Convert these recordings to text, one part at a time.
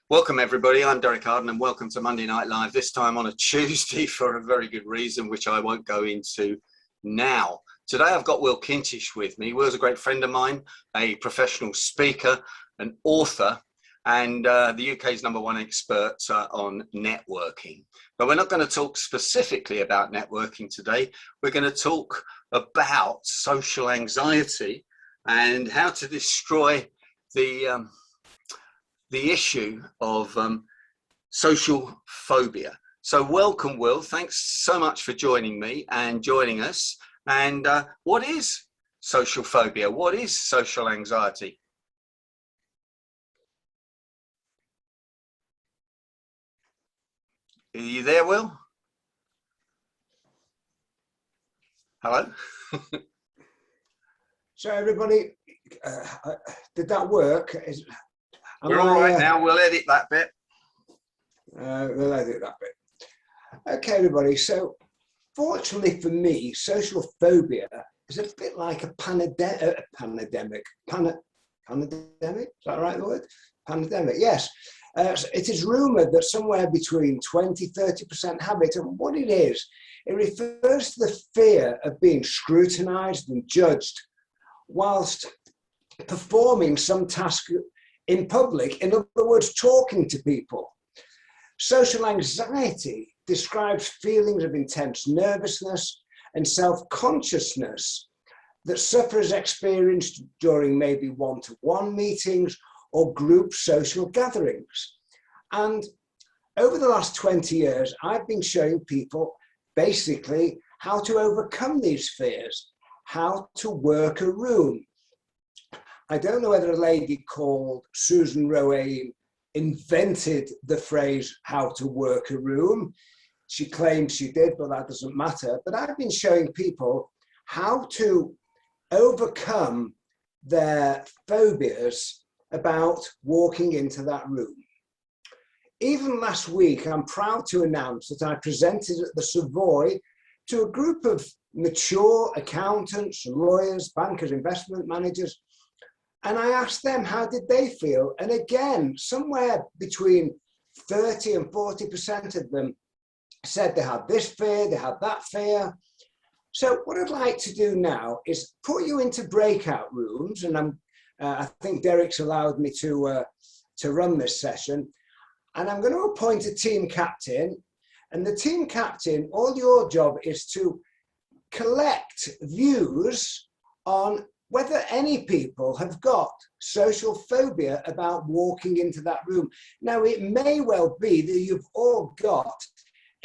Welcome everybody, I'm Derek Arden and welcome to Monday Night Live, this time on a Tuesday for a very good reason, which I won't go into now. Today I've got Will Kintish with me. Will's a great friend of mine, a professional speaker, an author, and the UK's #1 expert on networking. But we're not going to talk specifically about networking today. We're going to talk about social anxiety and how to destroy the issue of social phobia. So welcome, Will. Thanks so much for joining me and joining us. And what is social phobia? What is social anxiety? Are you there, Will? Hello? So everybody, did that work? We're all right now. We'll edit that bit. We'll edit that bit. Okay, everybody. So, fortunately for me, social phobia is a bit like a pandemic. Pandemic? Is that right, the word? Pandemic, yes. It is rumoured that somewhere between 20–30% have it. And what it is, it refers to the fear of being scrutinised and judged whilst performing some task in public, in other words, talking to people. Social anxiety describes feelings of intense nervousness and self-consciousness that sufferers experience during maybe one-to-one meetings or group social gatherings. And over the last 20 years, I've been showing people basically how to overcome these fears, how to work a room. I don't know whether a lady called Susan Rowan invented the phrase, how to work a room. She claims she did, but that doesn't matter. But I've been showing people how to overcome their phobias about walking into that room. Even last week, I'm proud to announce that I presented at the Savoy to a group of mature accountants, lawyers, bankers, investment managers, and I asked them how did they feel, and again, somewhere between 30 and 40% of them said they had this fear, they had that fear. So what I'd like to do now is put you into breakout rooms, and I think Derek's allowed me to run this session, and I'm going to appoint a team captain, and the team captain, all your job is to collect views on whether any people have got social phobia about walking into that room. Now, it may well be that you've all got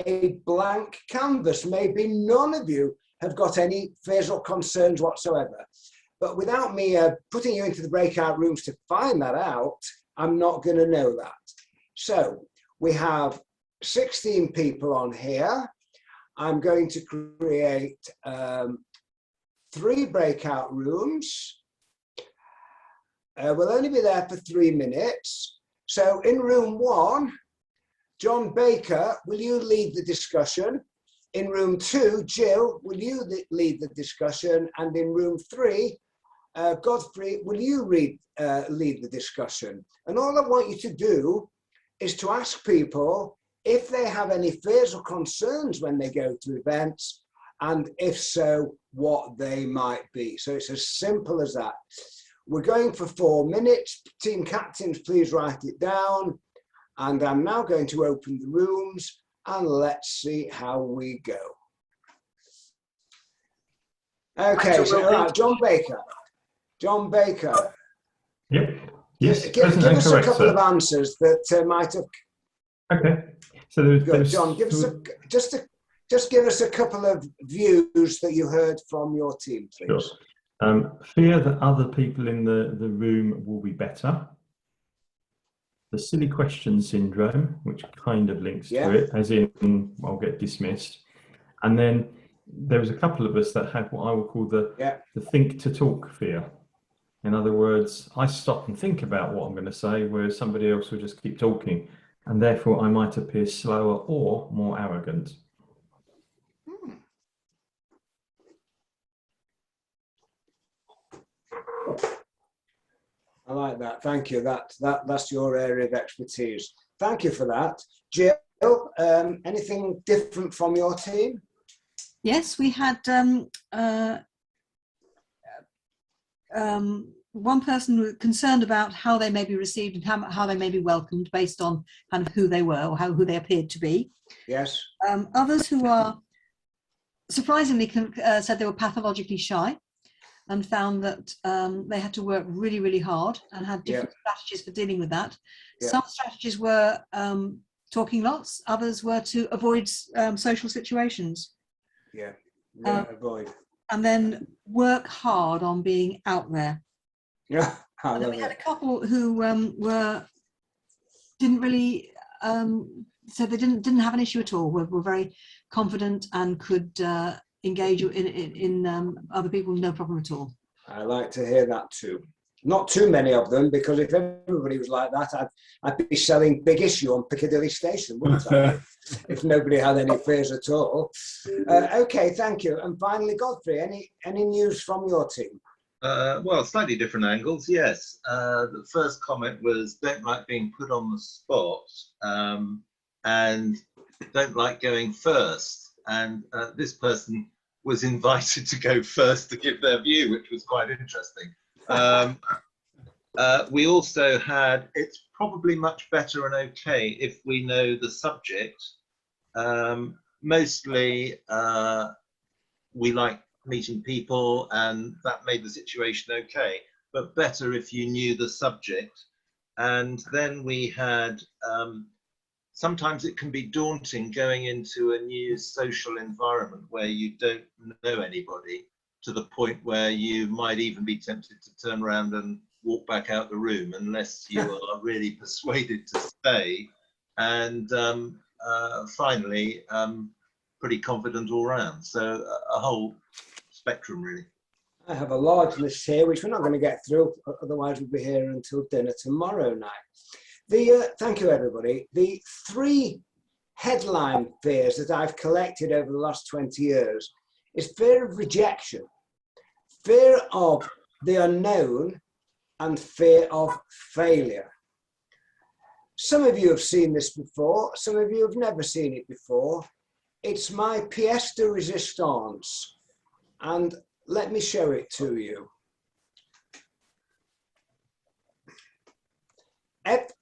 a blank canvas. Maybe none of you have got any fears or concerns whatsoever. But without me putting you into the breakout rooms to find that out, I'm not going to know that. So we have 16 people on here. I'm going to create 3 breakout rooms. We'll only be there for 3 minutes. So in room 1, John Baker, will you lead the discussion? In room 2, Jill, will you lead the discussion? And in room 3, Godfrey, will you lead the discussion? And all I want you to do is to ask people if they have any fears or concerns when they go to events, and if so, what they might be. So it's as simple as that. We're going for 4 minutes. Team captains, please write it down. And I'm now going to open the rooms and let's see how we go. Okay, so all right, John Baker. John Baker. Yep. Yes. Give us a couple of answers that might have. Okay. So there's John, give us just give us a couple of views that you heard from your team, please. Sure. Fear that other people in the room will be better. The silly question syndrome, which kind of links to it, as in I'll get dismissed. And then there was a couple of us that had what I would call the think to talk fear. In other words, I stop and think about what I'm going to say, whereas somebody else will just keep talking. And therefore I might appear slower or more arrogant. I like that. Thank you. That's your area of expertise. Thank you for that. Jill, anything different from your team? Yes, we had one person concerned about how they may be received and how they may be welcomed based on kind of who they were or who they appeared to be. Yes. Others who are surprisingly said they were pathologically shy and found that they had to work really, really hard and had different strategies for dealing with that. Some strategies were talking lots, others were to avoid social situations. Avoid. And then work hard on being out there. Yeah, and then we had a couple who didn't really so they didn't have an issue at all. Were very confident and could engage in other people, no problem at all. I like to hear that too. Not too many of them, because if everybody was like that, I'd be selling Big Issue on Piccadilly Station, wouldn't I? If nobody had any fears at all. Okay, thank you. And finally, Godfrey, any news from your team? Well, slightly different angles, yes. The first comment was don't like being put on the spot and don't like going first. And this person was invited to go first to give their view, which was quite interesting. We also had, it's probably much better and okay if we know the subject. Mostly we like meeting people and that made the situation okay, but better if you knew the subject. And then we had, sometimes it can be daunting going into a new social environment where you don't know anybody, to the point where you might even be tempted to turn around and walk back out the room unless you are really persuaded to stay. And finally, pretty confident all round. So a whole spectrum, really. I have a large list here, which we're not going to get through, otherwise we'll be here until dinner tomorrow night. Thank you, everybody. The 3 headline fears that I've collected over the last 20 years is fear of rejection, fear of the unknown, and fear of failure. Some of you have seen this before, some of you have never seen it before. It's my pièce de résistance, and let me show it to you.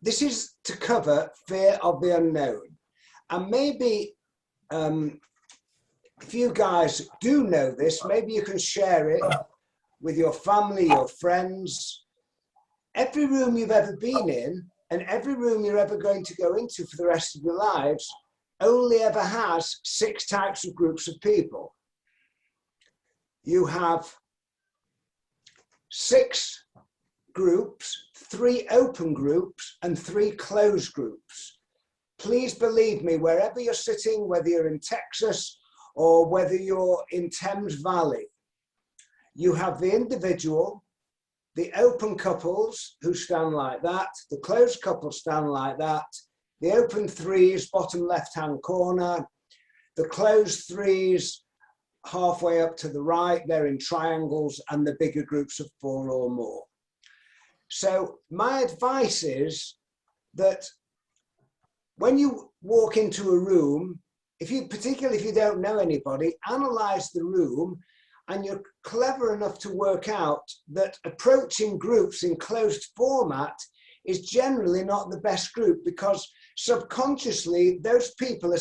This is to cover fear of the unknown, and maybe if you guys do know this, maybe you can share it with your family, your friends. Every room you've ever been in and every room you're ever going to go into for the rest of your lives only ever has 6 types of groups of people. You have 6 groups, 3 open groups and 3 closed groups. Please believe me, wherever you're sitting, whether you're in Texas or whether you're in Thames Valley, you have the individual, the open couples who stand like that, the closed couples stand like that, the open 3s, bottom left-hand corner, the closed 3s, halfway up to the right, they're in triangles, and the bigger groups of 4 or more. So my advice is that when you walk into a room, particularly if you don't know anybody, analyze the room, and you're clever enough to work out that approaching groups in closed format is generally not the best group, because subconsciously those people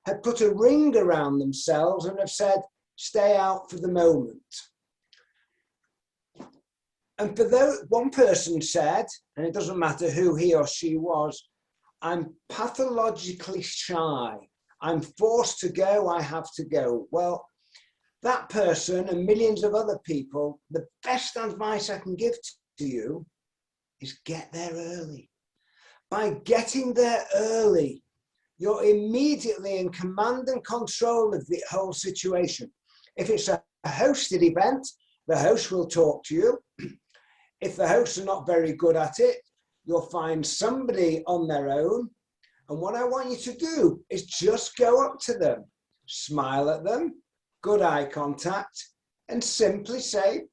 have put a ring around themselves and have said, stay out for the moment. And for those, one person said, and it doesn't matter who he or she was, I'm pathologically shy. I'm forced to go, I have to go. Well, that person and millions of other people, the best advice I can give to you is get there early. By getting there early, you're immediately in command and control of the whole situation. If it's a hosted event, the host will talk to you. If the hosts are not very good at it, you'll find somebody on their own. And what I want you to do is just go up to them, smile at them, good eye contact, and simply say,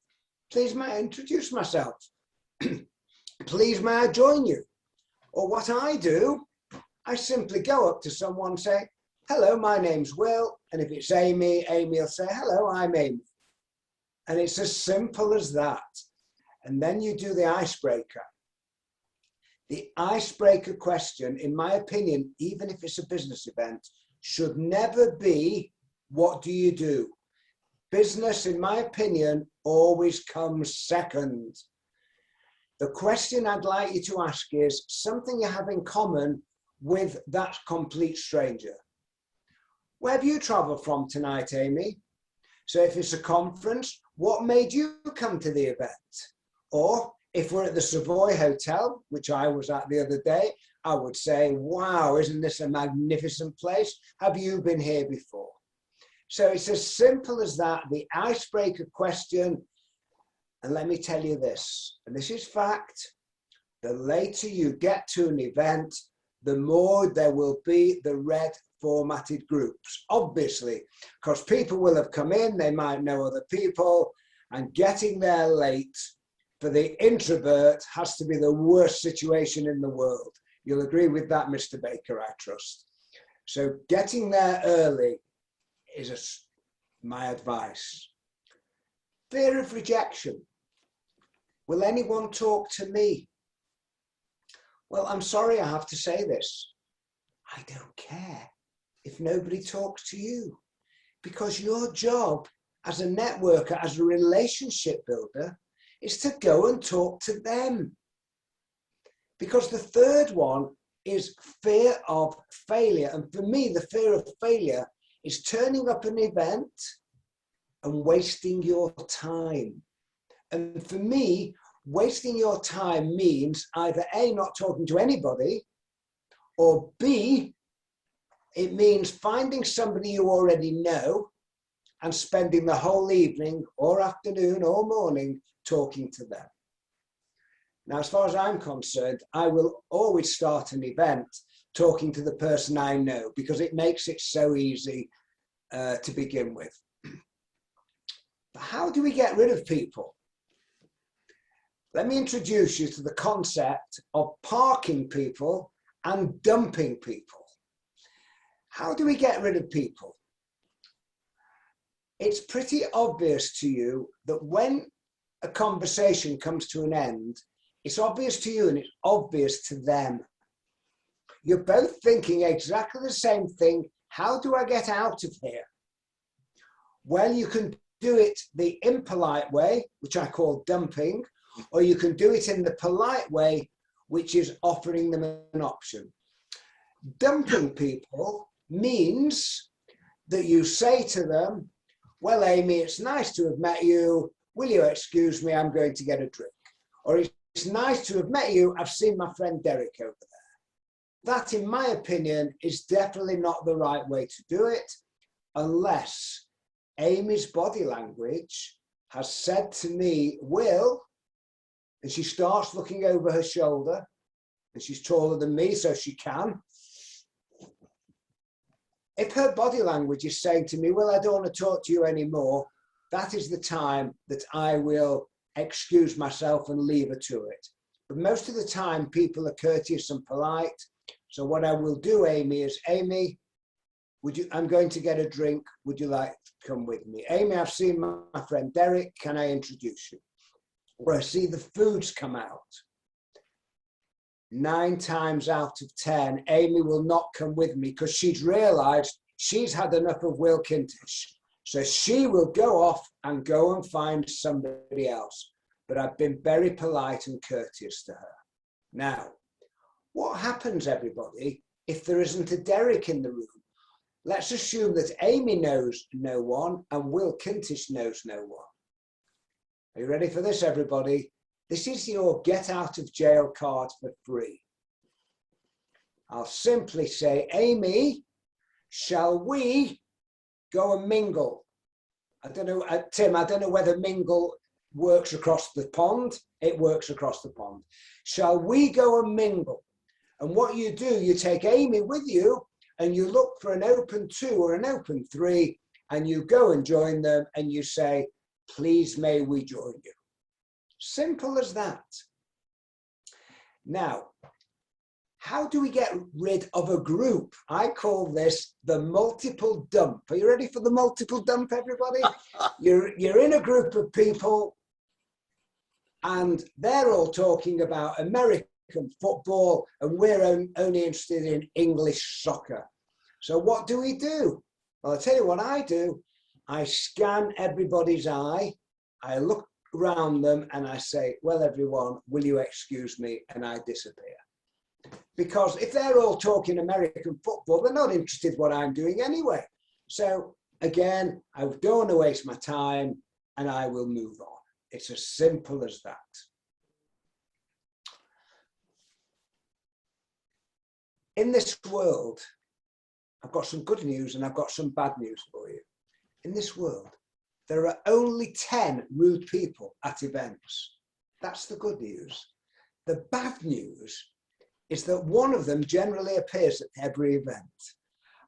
please may I introduce myself? please may I join you? Or what I do, I simply go up to someone and say, hello, my name's Will. And if it's Amy, Amy will say, hello, I'm Amy. And it's as simple as that. And then you do the icebreaker. The icebreaker question, in my opinion, even if it's a business event, should never be, what do you do? Business, in my opinion, always comes second. The question I'd like you to ask is something you have in common with that complete stranger. Where have you travelled from tonight, Amy? So if it's a conference, what made you come to the event? Or if we're at the Savoy Hotel, which I was at the other day, I would say, wow, isn't this a magnificent place? Have you been here before? So it's as simple as that, the icebreaker question. And let me tell you this, and this is fact, the later you get to an event, the more there will be the red formatted groups, obviously, because people will have come in, they might know other people, and getting there late for the introvert has to be the worst situation in the world. You'll agree with that, Mr. Baker, I trust. So getting there early is my advice. Fear of rejection. Will anyone talk to me? Well, I'm sorry I have to say this. I don't care if nobody talks to you, because your job as a networker, as a relationship builder, is to go and talk to them. Because the third one is fear of failure. And for me, the fear of failure is turning up an event and wasting your time. And for me, wasting your time means either A, not talking to anybody, or B, it means finding somebody you already know and spending the whole evening or afternoon or morning talking to them. Now, as far as I'm concerned, I will always start an event talking to the person I know, because it makes it so easy to begin with. But how do we get rid of people? Let me introduce you to the concept of parking people and dumping people. How do we get rid of people? It's pretty obvious to you that when a conversation comes to an end, it's obvious to you and it's obvious to them. You're both thinking exactly the same thing. How do I get out of here? Well, you can do it the impolite way, which I call dumping, or you can do it in the polite way, which is offering them an option. Dumping people means that you say to them, well, Amy, it's nice to have met you. Will you excuse me? I'm going to get a drink. Or it's nice to have met you. I've seen my friend Derek over there. That, in my opinion, is definitely not the right way to do it, unless Amy's body language has said to me, Will, and she starts looking over her shoulder, and she's taller than me, so she can. If her body language is saying to me, well, I don't want to talk to you anymore, that is the time that I will excuse myself and leave her to it. But most of the time, people are courteous and polite. So what I will do, Amy, is, Amy, I'm going to get a drink. Would you like to come with me? Amy, I've seen my friend Derek. Can I introduce you? Or I see the food's come out. 9 times out of 10, Amy will not come with me because she's realized she's had enough of Will Kintish. So she will go off and go and find somebody else. But I've been very polite and courteous to her. Now, what happens, everybody, if there isn't a Derek in the room? Let's assume that Amy knows no one and Will Kintish knows no one. Are you ready for this, everybody? This is your get out of jail card for free. I'll simply say, Amy, shall we go and mingle? I don't know, Tim, I don't know whether mingle works across the pond. It works across the pond. Shall we go and mingle? And what you do, you take Amy with you and you look for an open 2 or an open 3 and you go and join them and you say, please may we join you. Simple as that. Now, how do we get rid of a group? I call this the multiple dump. Are you ready for the multiple dump, everybody? You're in a group of people and they're all talking about American football and we're only interested in English soccer. So what do we do? Well, I'll tell you what I do. I scan everybody's eye. I look around them and I say, well, everyone, will you excuse me? And I disappear. Because if they're all talking American football, they're not interested in what I'm doing anyway. So again, I don't want to waste my time and I will move on. It's as simple as that. In this world, I've got some good news and I've got some bad news for you. In this world, there are only 10 rude people at events. That's the good news. The bad news is that one of them generally appears at every event.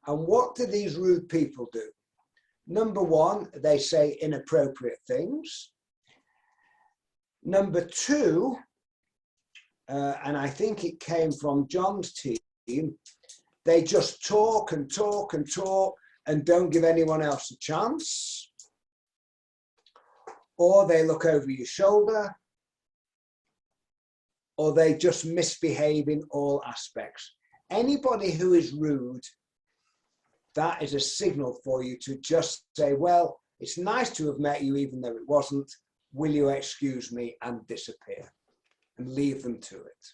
And what do these rude people do? Number one, they say inappropriate things. Number two, and I think it came from John's team, they just talk and talk and talk and don't give anyone else a chance. Or they look over your shoulder, or they just misbehave in all aspects. Anybody who is rude, that is a signal for you to just say, well, it's nice to have met you even though it wasn't. Will you excuse me? And disappear and leave them to it.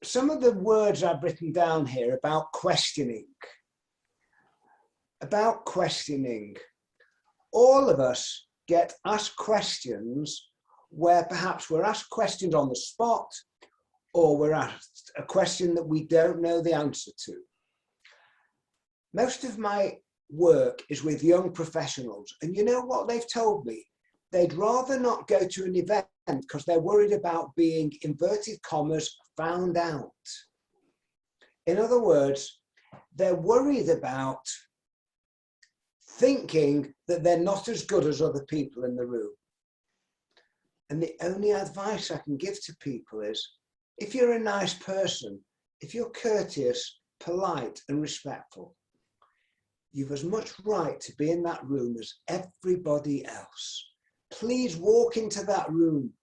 Some of the words I've written down here about questioning. About questioning. All of us get asked questions where perhaps we're asked questions on the spot or we're asked a question that we don't know the answer to. Most of my work is with young professionals, and you know what they've told me? They'd rather not go to an event because they're worried about being, inverted commas, found out. In other words, they're worried about thinking that they're not as good as other people in the room. And the only advice I can give to people is, if you're a nice person, if you're courteous, polite and respectful, you've as much right to be in that room as everybody else. Please walk into that room.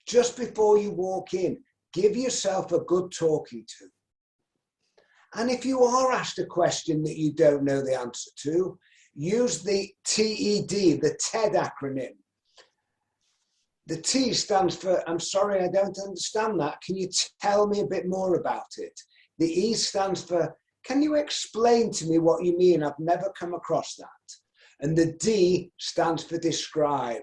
Just before you walk in, give yourself a good talking to. And if you are asked a question that you don't know the answer to, use the TED, the TED acronym. The T stands for, I'm sorry, I don't understand that. Can you tell me a bit more about it? The E stands for, can you explain to me what you mean? I've never come across that. And the D stands for describe.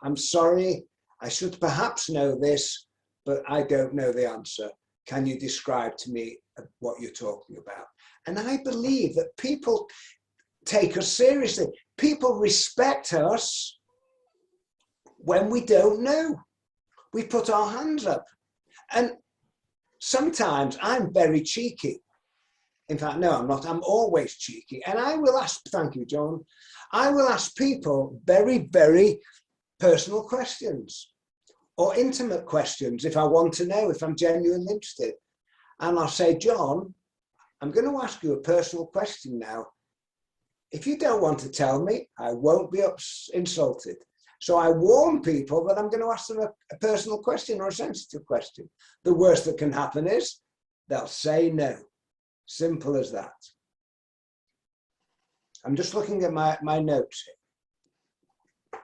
I'm sorry, I should perhaps know this, but I don't know the answer. Can you describe to me what you're talking about? And I believe that people take us seriously. People respect us when we don't know. We put our hands up. And sometimes I'm very cheeky. In fact, no, I'm not. I'm always cheeky. And I will ask, thank you, John, I will ask people very, very personal questions or intimate questions if I want to know, if I'm genuinely interested. And I'll say, John, I'm going to ask you a personal question now. If you don't want to tell me, I won't be insulted. So I warn people that I'm going to ask them a personal question or a sensitive question. The worst that can happen is they'll say no. Simple as that. I'm just looking at my notes here.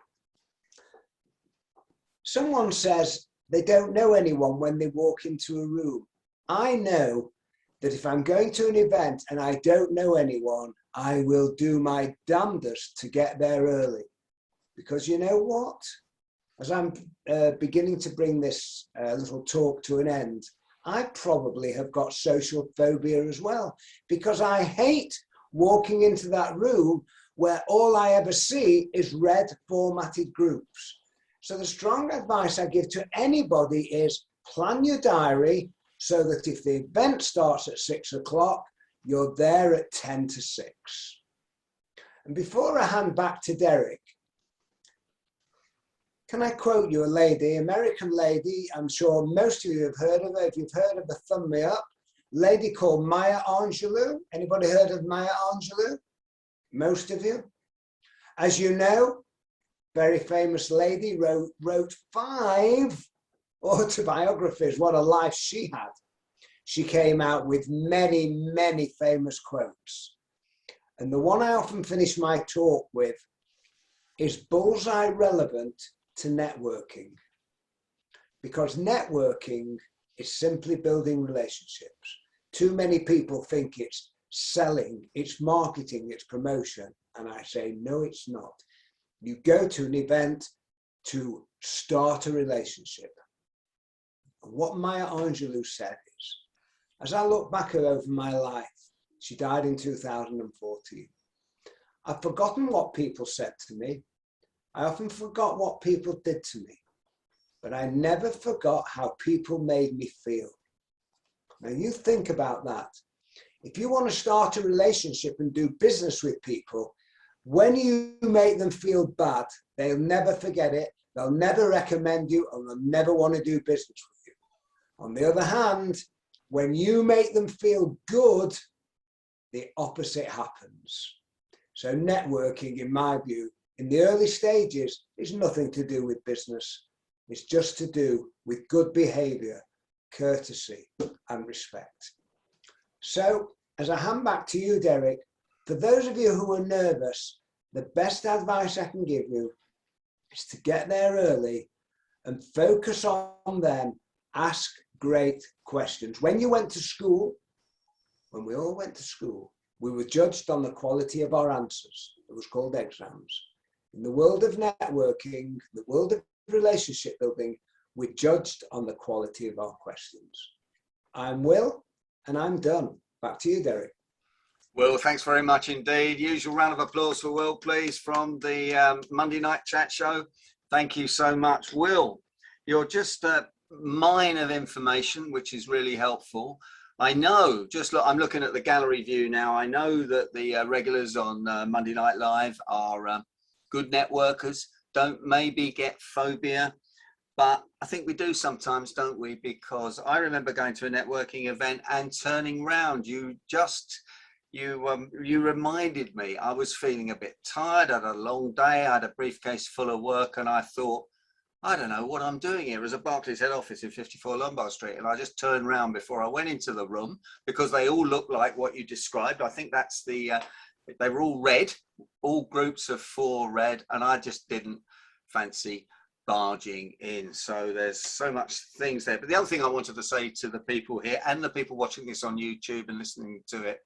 Someone says they don't know anyone when they walk into a room. I know that if I'm going to an event and I don't know anyone, I will do my damnedest to get there early. Because you know what? As I'm beginning to bring this little talk to an end, I probably have got social phobia as well, because I hate walking into that room where all I ever see is red formatted groups. So the strong advice I give to anybody is plan your diary so that if the event starts at 6 o'clock, you're there at 10 to 6. And before I hand back to Derek, Can I quote you a lady, American lady? I'm sure most of you have heard of her. If you've heard of her, thumb me up. Lady called Maya Angelou. Anybody heard of Maya Angelou? Most of you. As you know, very famous lady, wrote 5 autobiographies. What a life she had. She came out with many, many famous quotes. And the one I often finish my talk with is bullseye relevant to networking. Because networking is simply building relationships. Too many people think it's selling, it's marketing, it's promotion. And I say, no, it's not. You go to an event to start a relationship. And what Maya Angelou said is, as I look back over my life, she died in 2014. I've forgotten what people said to me. I often forgot what people did to me, but I never forgot how people made me feel. Now you think about that. If you want to start a relationship and do business with people, when you make them feel bad, they'll never forget it. They'll never recommend you, and they'll never want to do business with you. On the other hand, when you make them feel good, the opposite happens. So networking, in my view, in the early stages, is nothing to do with business. It's just to do with good behavior, courtesy, and respect. So, as I hand back to you, Derek, for those of you who are nervous, the best advice I can give you is to get there early and focus on them. Ask great questions. When you went to school, when we all went to school, we were judged on the quality of our answers. It was called exams. In the world of networking, the world of relationship building, we're judged on the quality of our questions. I'm Will, and I'm done. Back to you, Derek. Will, thanks very much indeed. Usual round of applause for Will, please, from the Monday Night Chat Show. Thank you so much. Will, you're just a mine of information, which is really helpful. I know, I'm looking at the gallery view now. I know that the regulars on Monday Night Live are good networkers, don't maybe get phobia, but I think we do sometimes, don't we? Because I remember going to a networking event and turning round. You reminded me. I was feeling a bit tired. I had a long day. I had a briefcase full of work, and I thought, I don't know what I'm doing here. It was a Barclays head office in 54 Lombard Street, and I just turned around before I went into the room because they all looked like what you described. I think that's the, they were all red, all groups of 4 red, and I just didn't fancy barging in. So there's so much things there. But the other thing I wanted to say to the people here and the people watching this on YouTube and listening to it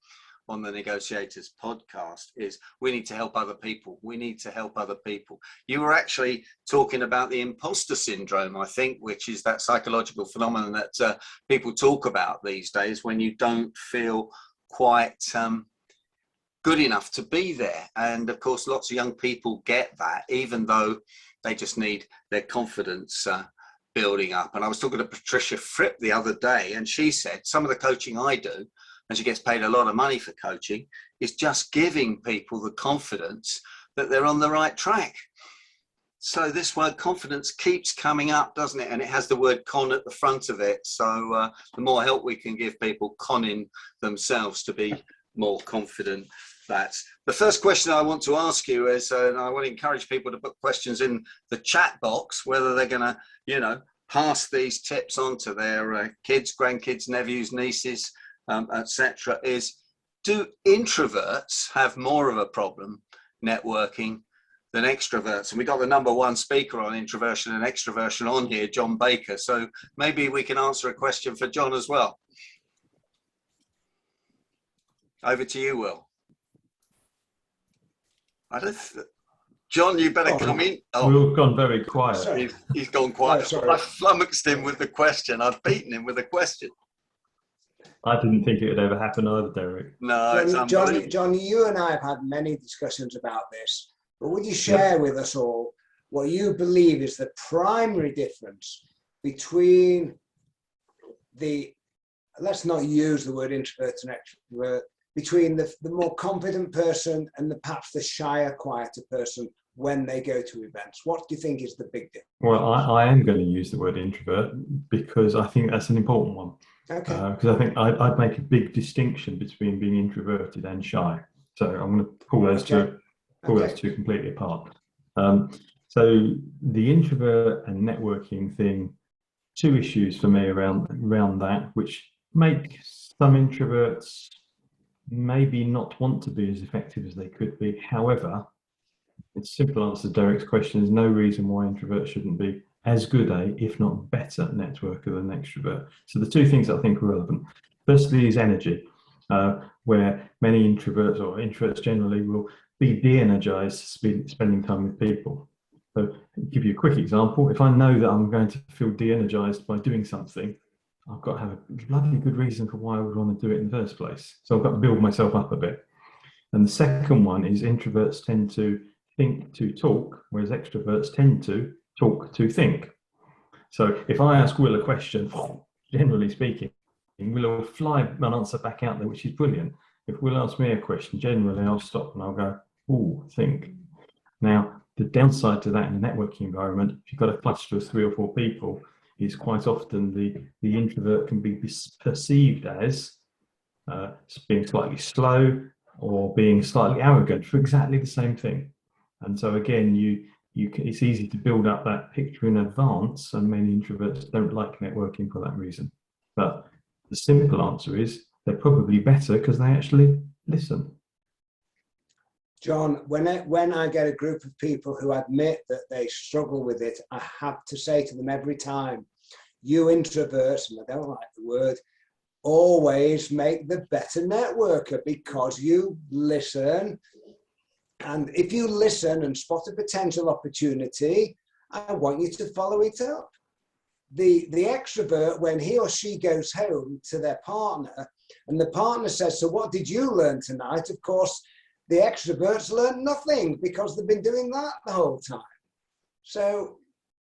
on the Negotiators podcast is we need to help other people. We need to help other people. You were actually talking about the imposter syndrome, I think, which is that psychological phenomenon that people talk about these days when you don't feel quite good enough to be there. And of course, lots of young people get that, even though they just need their confidence building up. And I was talking to Patricia Fripp the other day, and she said some of the coaching I do, and she gets paid a lot of money for coaching, is just giving people the confidence that they're on the right track. So this word confidence keeps coming up, doesn't it? And it has the word con at the front of it. So the more help we can give people conning themselves to be more confident. That's the first question I want to ask you is, and I want to encourage people to put questions in the chat box, whether they're going to, pass these tips on to their kids, grandkids, nephews, nieces, etc. is, do introverts have more of a problem networking than extroverts? And we got the #1 speaker on introversion and extroversion on here, John Baker. So maybe we can answer a question for John as well. Over to you, Will. John, you better come in. Oh, Will's gone very quiet. Sorry. He's gone quiet. Oh, sorry. I flummoxed him with the question. I've beaten him with a question. I didn't think it would ever happen either, Derek. No, it's unbelievable. John, you and I have had many discussions about this, but would you share with us all what you believe is the primary difference between let's not use the word introvert and extrovert, between the more confident person and perhaps the shyer, quieter person? when they go to events? What do you think is the big difference? Well, I am going to use the word introvert because I think that's an important one. Okay. Because I think I'd make a big distinction between being introverted and shy. So I'm going to pull those two completely apart. So the introvert and networking thing, two issues for me around that, which make some introverts maybe not want to be as effective as they could be. However, it's simple answer to Derek's question. There's no reason why introverts shouldn't be as good a, if not better, networker than extrovert. So the two things that I think are relevant. Firstly is energy, where many introverts or introverts generally will be de-energized spending time with people. So I'll give you a quick example. If I know that I'm going to feel de-energized by doing something, I've got to have a bloody good reason for why I would want to do it in the first place. So I've got to build myself up a bit. And the second one is introverts tend to think to talk, whereas extroverts tend to talk to think. So if I ask Will a question, generally speaking, Will will fly an answer back out there, which is brilliant. If Will asks me a question, generally I'll stop and I'll go, ooh, think. Now, the downside to that in a networking environment, if you've got a cluster of 3 or 4 people, is quite often the introvert can be perceived as being slightly slow or being slightly arrogant for exactly the same thing. And so again, it's easy to build up that picture in advance, and many introverts don't like networking for that reason. But the simple answer is they're probably better because they actually listen. John, when I get a group of people who admit that they struggle with it, I have to say to them every time, you introverts, and I don't like the word, always make the better networker because you listen. And if you listen and spot a potential opportunity, I want you to follow it up. The extrovert, when he or she goes home to their partner and the partner says, so what did you learn tonight? Of course, the extroverts learn nothing because they've been doing that the whole time. So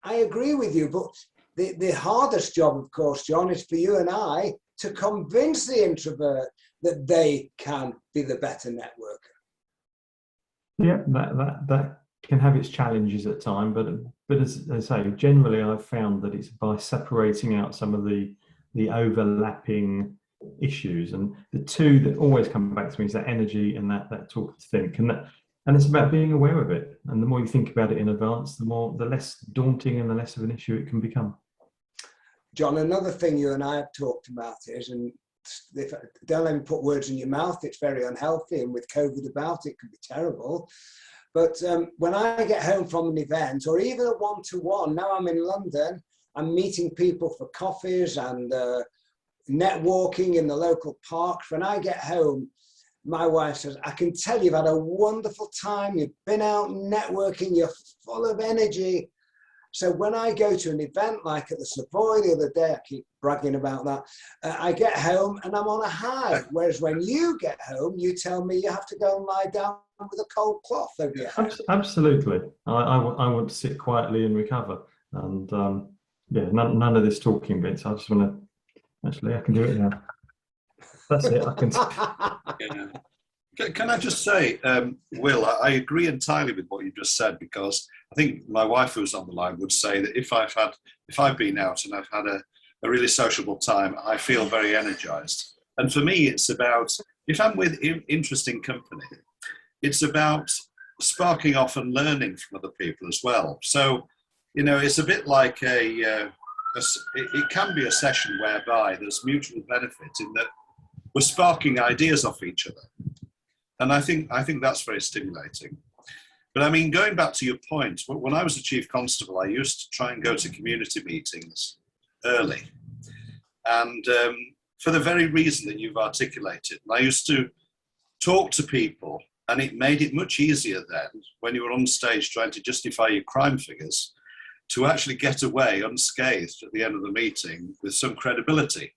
I agree with you, but the hardest job, of course, John, is for you and I to convince the introvert that they can be the better networker. Yeah, that can have its challenges at times, but as I say, generally I've found that it's by separating out some of the overlapping issues, and the two that always come back to me is that energy and that talk to think, and it's about being aware of it. And the more you think about it in advance, the less daunting and the less of an issue it can become. John, another thing you and I have talked about is, and don't let me put words in your mouth, it's very unhealthy, and with COVID about it can be terrible. But when I get home from an event or even a one-to-one, now I'm in London, I'm meeting people for coffees and networking in the local parks. When I get home, my wife says, I can tell you've had a wonderful time, you've been out networking, you're full of energy. So when I go to an event like at the Savoy the other day, I keep bragging about that, I get home and I'm on a high. Whereas when you get home, you tell me you have to go and lie down with a cold cloth over your head. Absolutely. I want to sit quietly and recover. And yeah, none of this talking bits. I just want to, actually, I can do it now. That's it. I can. Yeah. Can I just say, Will, I agree entirely with what you just said, because I think my wife who's on the line would say that if I've been out and I've had a really sociable time, I feel very energized. And for me, it's about, if I'm with interesting company, it's about sparking off and learning from other people as well. So, you know, it's a bit like it can be a session whereby there's mutual benefit in that we're sparking ideas off each other. And I think that's very stimulating. But I mean, going back to your point, when I was a chief constable, I used to try and go to community meetings early. And for the very reason that you've articulated, I used to talk to people, and it made it much easier then, when you were on stage trying to justify your crime figures, to actually get away unscathed at the end of the meeting with some credibility.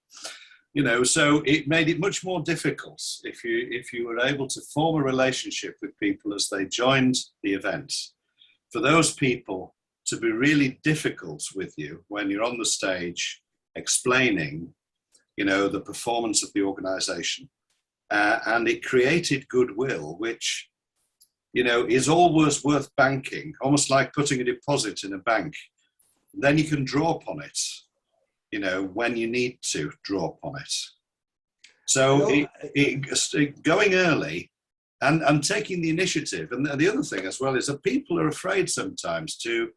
You know, so it made it much more difficult if you were able to form a relationship with people as they joined the event. For those people to be really difficult with you when you're on the stage explaining, you know, the performance of the organization. And it created goodwill, which you know, is always worth banking, almost like putting a deposit in a bank. Then you can draw upon it, you know, when you need to draw upon it. So going early and taking the initiative. And the other thing as well is that people are afraid sometimes to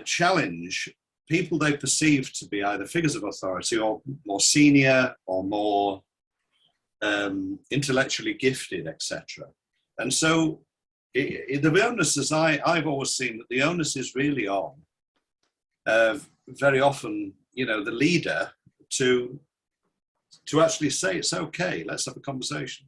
challenge people they perceive to be either figures of authority or more senior or more intellectually gifted, etc. And so the onus, as I've always seen, that the onus is really on very often, you know, the leader to actually say, it's okay, let's have a conversation.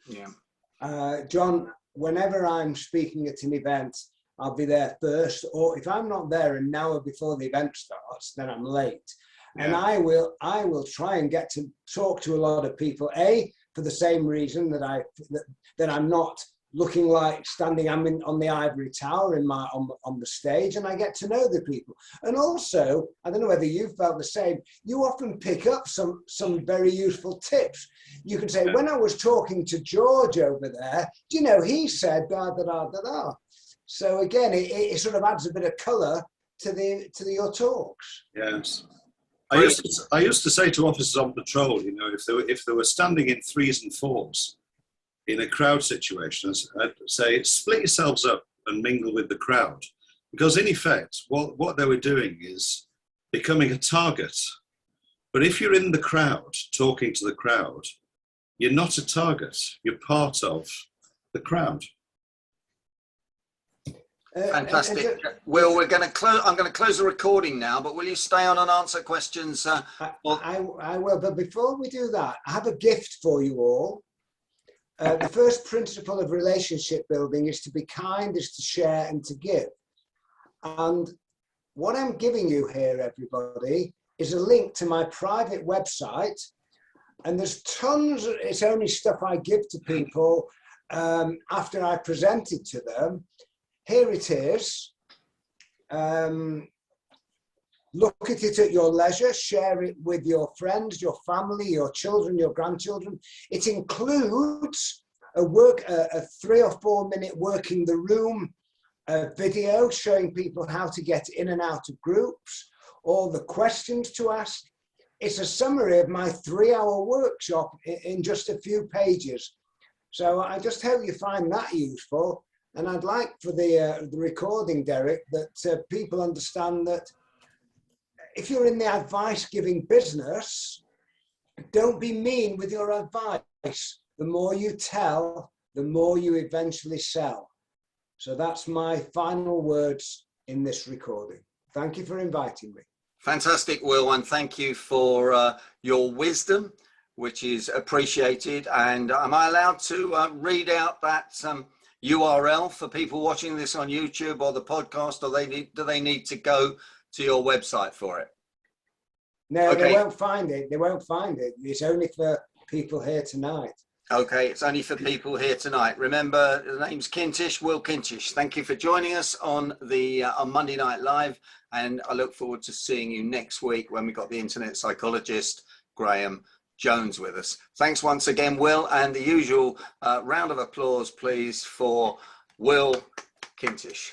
Yeah. John, whenever I'm speaking at an event, I'll be there first, or if I'm not there an hour before the event starts, then I'm late. Yeah. And I will try and get to talk to a lot of people, for the same reason that I'm not looking like standing, on the ivory tower on the stage, and I get to know the people. And also, I don't know whether you felt the same, you often pick up some very useful tips. You can say, when I was talking to George over there, do you know, he said da da da da da. So again, it sort of adds a bit of colour to your talks. Yes. I used to say to officers on patrol, you know, if they were standing in 3s and 4s in a crowd situation, I'd say, split yourselves up and mingle with the crowd. Because in effect, what they were doing is becoming a target. But if you're in the crowd, talking to the crowd, you're not a target, you're part of the crowd. Fantastic. Will, I'm going to close the recording now, but will you stay on and answer questions? I will, but before we do that, I have a gift for you all. The first principle of relationship building is to be kind, is to share and to give. And what I'm giving you here, everybody, is a link to my private website. And there's tons, it's only stuff I give to people after I present it to them. Here it is. Look at it at your leisure, share it with your friends, your family, your children, your grandchildren. It includes a 3 or 4 minute working the room video showing people how to get in and out of groups, all the questions to ask. It's a summary of my 3-hour workshop in just a few pages. So I just hope you find that useful. And I'd like for the recording, Derek, that people understand that if you're in the advice-giving business, don't be mean with your advice. The more you tell, the more you eventually sell. So that's my final words in this recording. Thank you for inviting me. Fantastic, Will, and thank you for your wisdom, which is appreciated. And am I allowed to read out that URL for people watching this on YouTube or the podcast, or do they need to go to your website for it? No, okay. They won't find it. They won't find it. It's only for people here tonight. Okay, it's only for people here tonight. Remember, the name's Kintish, Will Kintish. Thank you for joining us on Monday Night Live, and I look forward to seeing you next week when we've got the internet psychologist Graham Jones with us. Thanks once again, Will, and the usual round of applause, please, for Will Kintish.